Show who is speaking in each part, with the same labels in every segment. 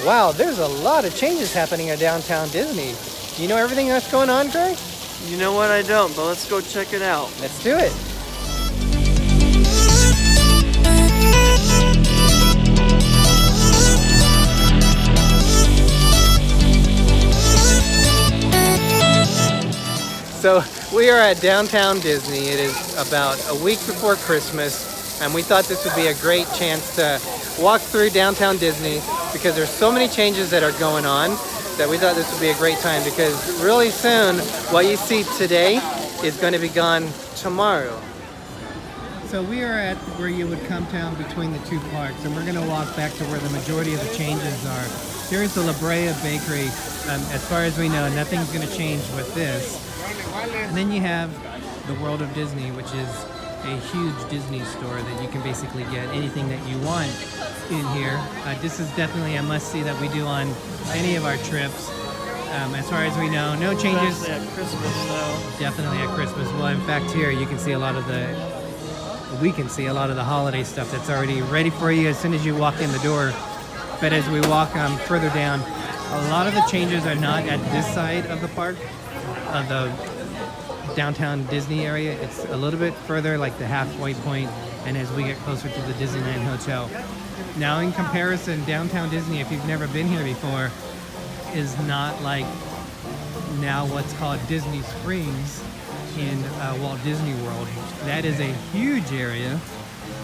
Speaker 1: Wow, there's a lot of changes happening at downtown Disney. Do you know everything that's going on, Greg?
Speaker 2: You know what? I don't, but let's go check it out.
Speaker 1: Let's do it. So we are at downtown Disney. It is about a week before Christmas, and we thought this would be a great chance to walk through downtown Disney because there's so many changes that are going on that we thought this would be a great time, because really soon what you see today is going to be gone tomorrow. So we are at where you would come down between the two parks, and we're going to walk back to where the majority of the changes are. Here's the La Brea Bakery. As far as we know, nothing's going to change with this. And then you have the World of Disney, which is a huge Disney store that you can basically get anything that you want in here. This is definitely a must-see that we do on any of our trips. As far as we know, no changes.
Speaker 2: Especially at Christmas, though.
Speaker 1: Definitely at Christmas. Well, in fact, here you can see a lot of the holiday stuff that's already ready for you as soon as you walk in the door. But as we walk further down, a lot of the changes are not at this side of the park, of the downtown Disney area. It's a little bit further, like the halfway point, and as we get closer to the Disneyland Hotel. Now, in comparison, downtown Disney, if you've never been here before, is not like now what's called Disney Springs in Walt Disney World. That is a huge area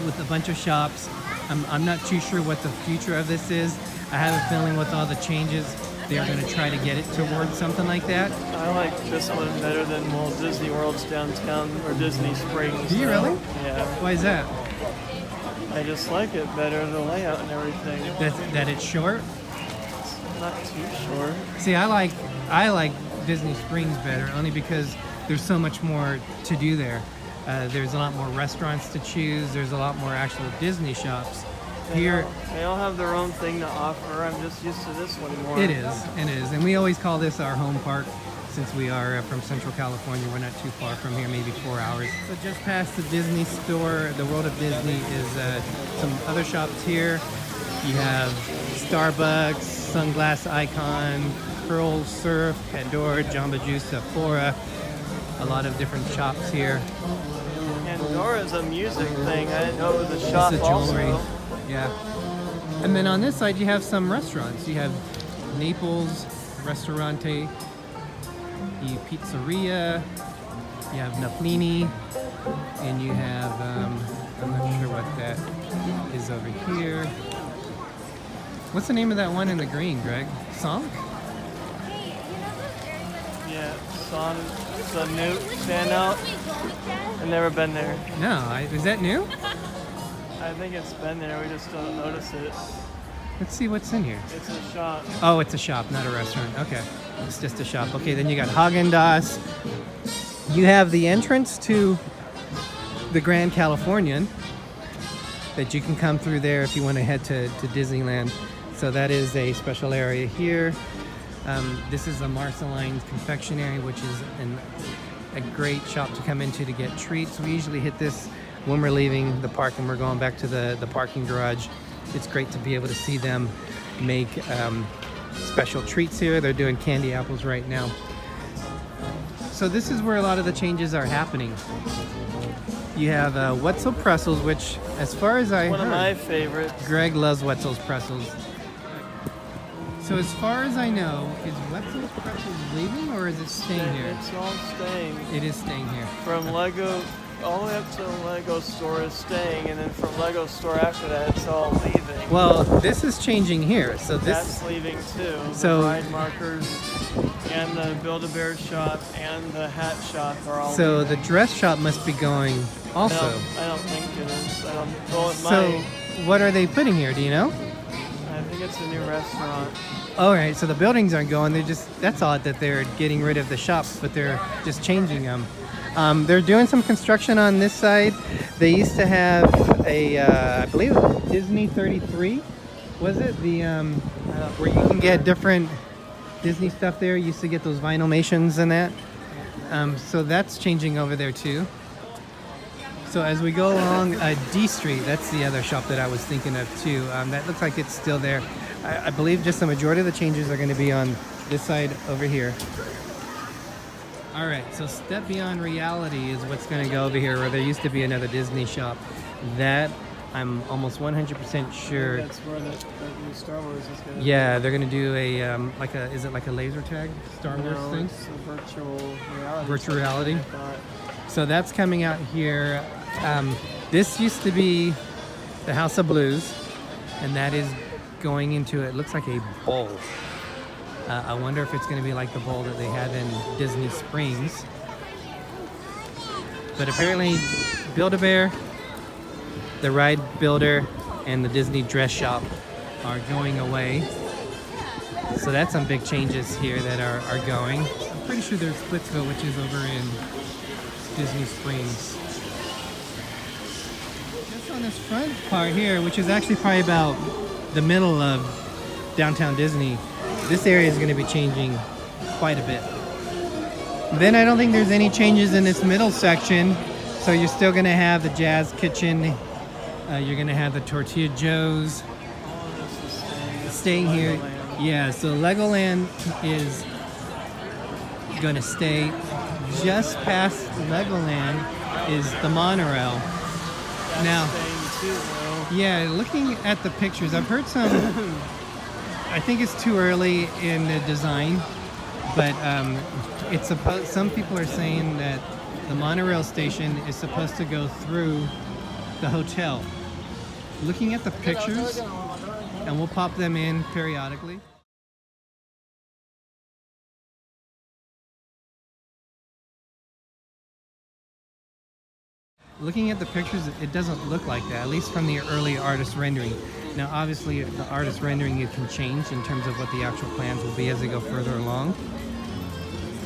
Speaker 1: with a bunch of shops. I'm not too sure what the future of this is. I have a feeling with all the changes, they're going to try to get it towards something like that.
Speaker 2: I like this one better than Walt Disney World's downtown or Disney Springs.
Speaker 1: Do you really?
Speaker 2: Yeah.
Speaker 1: Why is that?
Speaker 2: I just like it better, the layout and everything.
Speaker 1: That it's short?
Speaker 2: It's not too short.
Speaker 1: See, I like Disney Springs better, only because there's so much more to do there. There's a lot more restaurants to choose. There's a lot more actual Disney shops. Here,
Speaker 2: they all have their own thing to offer. I'm just used to this one more.
Speaker 1: It is, and we always call this our home park since we are from Central California. We're not too far from here, maybe 4 hours. So just past the Disney store, the World of Disney, is some other shops here. You have Starbucks, Sunglass Icon, Pearl Surf, Pandora, Jamba Juice, Sephora. A lot of different shops here.
Speaker 2: Pandora's a music thing. I didn't know it was a shop
Speaker 1: It's a jewelry.
Speaker 2: also.
Speaker 1: Yeah. And then on this side you have some restaurants. You have Naples Ristorante, the Pizzeria, you have Naplini, and you have, I'm not sure what that is over here. What's the name of that one in the green, Greg? Song?
Speaker 2: Yeah, Son. It's a new standout. I've never been there.
Speaker 1: No, is that new?
Speaker 2: I think it's been there, we just don't notice it.
Speaker 1: Let's see what's in here.
Speaker 2: It's a shop.
Speaker 1: Oh, it's a shop, not a restaurant. Okay, it's just a shop. Okay, then you got Haagen-Dazs. You have the entrance to the Grand Californian that you can come through there if you want to head to Disneyland. So that is a special area here. This is a Marceline's Confectionery, which is a great shop to come into to get treats. We usually hit this when we're leaving the park and we're going back to the parking garage. It's great to be able to see them make special treats here. They're doing candy apples right now. So this is where a lot of the changes are happening. You have Wetzel Pretzels, which, as far as I heard,
Speaker 2: one of my favorites.
Speaker 1: Greg loves Wetzel's Pretzels. So as far as I know, is Wetzel's Pretzels leaving or is it staying here?
Speaker 2: It's all staying.
Speaker 1: It is staying here.
Speaker 2: From Lego, all the way up to the Lego store is staying, and then from Lego store after that, it's all leaving.
Speaker 1: Well, this is changing here. So
Speaker 2: that's leaving too.
Speaker 1: So
Speaker 2: the ride markers and the Build-A-Bear shop and the hat shop are all
Speaker 1: So
Speaker 2: leaving.
Speaker 1: the dress shop must be going also.
Speaker 2: I don't think it is. Well, it
Speaker 1: So
Speaker 2: might.
Speaker 1: what are they putting here? Do you know?
Speaker 2: I think it's a new restaurant.
Speaker 1: All right, so the buildings aren't going. That's odd that they're getting rid of the shops, but they're just changing them. They're doing some construction on this side. They used to have I believe Disney 33, was it? Where you can get different Disney stuff there. You used to get those Vinylmations and that. So that's changing over there too. So as we go along D Street, that's the other shop that I was thinking of too. That looks like it's still there. I believe just the majority of the changes are going to be on this side over here. All right, so Step Beyond Reality is what's going to go over here, where there used to be another Disney shop. That I'm almost 100% sure.
Speaker 2: That's where the new Star Wars is going to
Speaker 1: Yeah, they're going to do a is it like a laser tag Star Wars thing?
Speaker 2: It's a virtual reality.
Speaker 1: Virtual reality. So that's coming out here. This used to be the House of Blues, and that is going into, it looks like a bowl. I wonder if it's going to be like the bowl that they had in Disney Springs. But apparently Build-A-Bear, the Ride Builder, and the Disney Dress Shop are going away. So that's some big changes here that are going. I'm pretty sure there's Splitsville, which is over in Disney Springs. Just on this front part here, which is actually probably about the middle of downtown Disney, this area is going to be changing quite a bit. Then I don't think there's any changes in this middle section. So you're still going to have the Jazz Kitchen. You're going to have the Tortilla Joe's staying here. Yeah, so Legoland is going to stay. Just past Legoland is the monorail. Now, yeah, looking at the pictures, I've heard some, I think it's too early in the design, but it's supposed, some people are saying that the monorail station is supposed to go through the hotel. Looking at the pictures, and we'll pop them in periodically. Looking at the pictures, it doesn't look like that, at least from the early artist rendering. Now, obviously, the artist rendering, it can change in terms of what the actual plans will be as they go further along.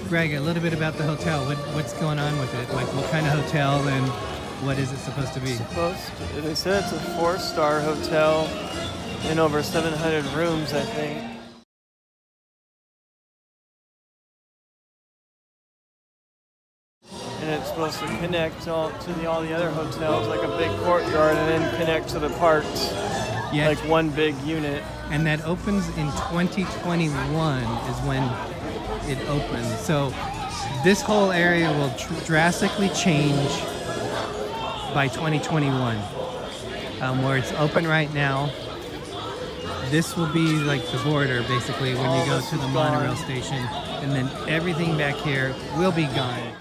Speaker 1: Greg, a little bit about the hotel. What's going on with it? Like, what kind of hotel and what is it supposed to be?
Speaker 2: They said it's a 4-star hotel in over 700 rooms, I think. And it's supposed to connect all the other hotels, like a big courtyard, and then connect to the parks,
Speaker 1: Yeah.
Speaker 2: like one big unit.
Speaker 1: And that opens in 2021 is when it opens. So this whole area will drastically change by 2021. Where it's open right now, this will be like the border basically when you go to the monorail station, and then everything back here will be gone.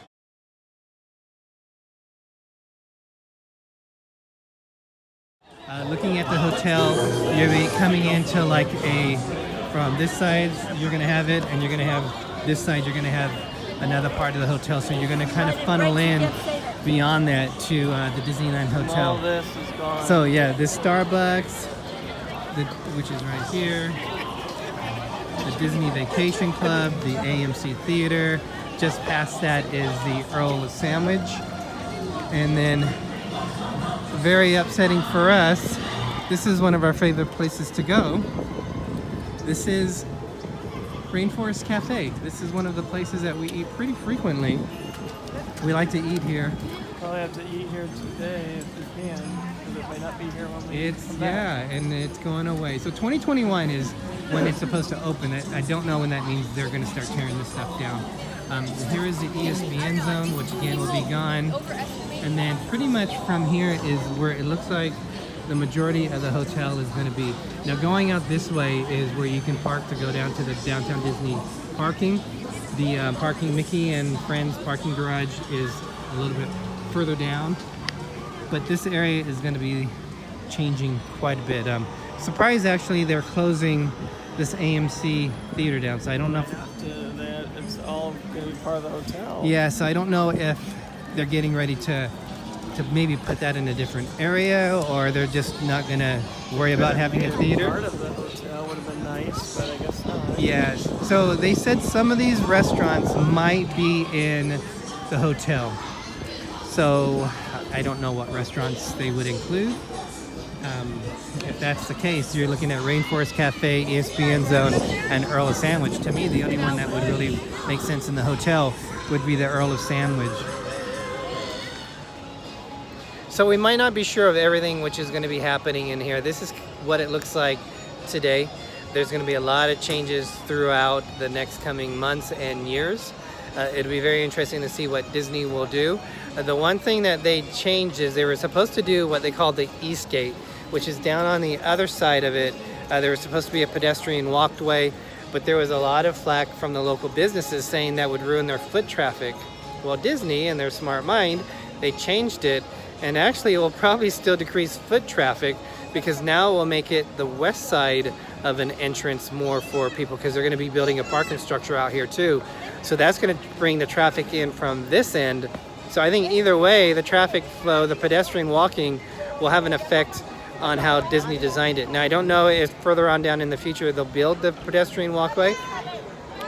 Speaker 1: Looking at the hotel, you'll be coming into like from this side you're going to have it, and you're going to have this side, you're going to have another part of the hotel, so you're going to kind of funnel in beyond that to the Disneyland Hotel.
Speaker 2: All this is gone.
Speaker 1: So yeah, this Starbucks, which is right here, the Disney Vacation Club, the AMC Theater, just past that is the Earl Sandwich, and then very upsetting for us, this is one of our favorite places to go. This is Rainforest Cafe. This is one of the places that we eat pretty frequently. We like to eat here.
Speaker 2: Probably have to eat here today if we can, because it might not be here when we come back.
Speaker 1: Yeah, and it's going away. So 2021 is when it's supposed to open. I don't know when that means they're going to start tearing this stuff down. Here is the ESPN zone, which again will be gone. And then pretty much from here is where it looks like the majority of the hotel is going to be. Now going out this way is where you can park to go down to the downtown Disney parking. The parking, Mickey and Friends parking garage is a little bit further down. But this area is going to be changing quite a bit. Surprised actually they're closing this AMC theater down, so I don't know if
Speaker 2: it's all going to be part of the hotel.
Speaker 1: Yeah, so I don't know if they're getting ready to maybe put that in a different area, or they're just not going to worry about having a theater.
Speaker 2: Part of the hotel would have been nice, but I guess not.
Speaker 1: Yeah, so they said some of these restaurants might be in the hotel. So I don't know what restaurants they would include. If that's the case, you're looking at Rainforest Cafe, ESPN Zone, and Earl of Sandwich. To me, the only one that would really make sense in the hotel would be the Earl of Sandwich. So we might not be sure of everything which is going to be happening in here. This is what it looks like today. there's going to be a lot of changes throughout the next coming months and years. It'll be very interesting to see what Disney will do. The one thing that they changed is they were supposed to do what they called the East Gate, which is down on the other side of it. There was supposed to be a pedestrian walkway, but there was a lot of flack from the local businesses saying that would ruin their foot traffic. Well, Disney, in their smart mind, they changed it, and actually it will probably still decrease foot traffic, because now it will make it the west side of an entrance more for people, because they're going to be building a parking structure out here too. So that's going to bring the traffic in from this end. So I think either way, the traffic flow, the pedestrian walking, will have an effect on how Disney designed it. Now, I don't know if further on down in the future they'll build the pedestrian walkway,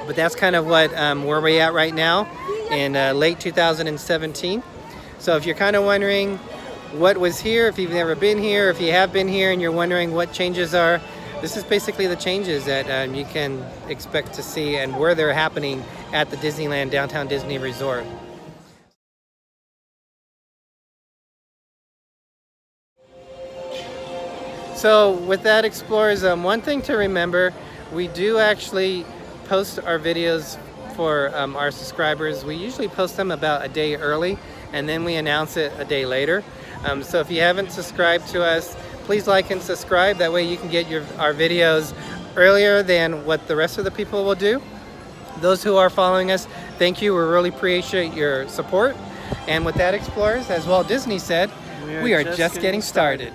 Speaker 1: but that's kind of what where we're at right now in late 2017. So if you're kind of wondering what was here, if you've never been here, if you have been here and you're wondering what changes are, this is basically the changes that you can expect to see and where they're happening at the Disneyland Downtown Disney Resort. So with that, Explorers, one thing to remember, we do actually post our videos for our subscribers. We usually post them about a day early, and then we announce it a day later. So if you haven't subscribed to us, please like and subscribe. That way you can get our videos earlier than what the rest of the people will do. Those who are following us, thank you. We really appreciate your support. And with that, Explorers, as Walt Disney said, we are just getting started.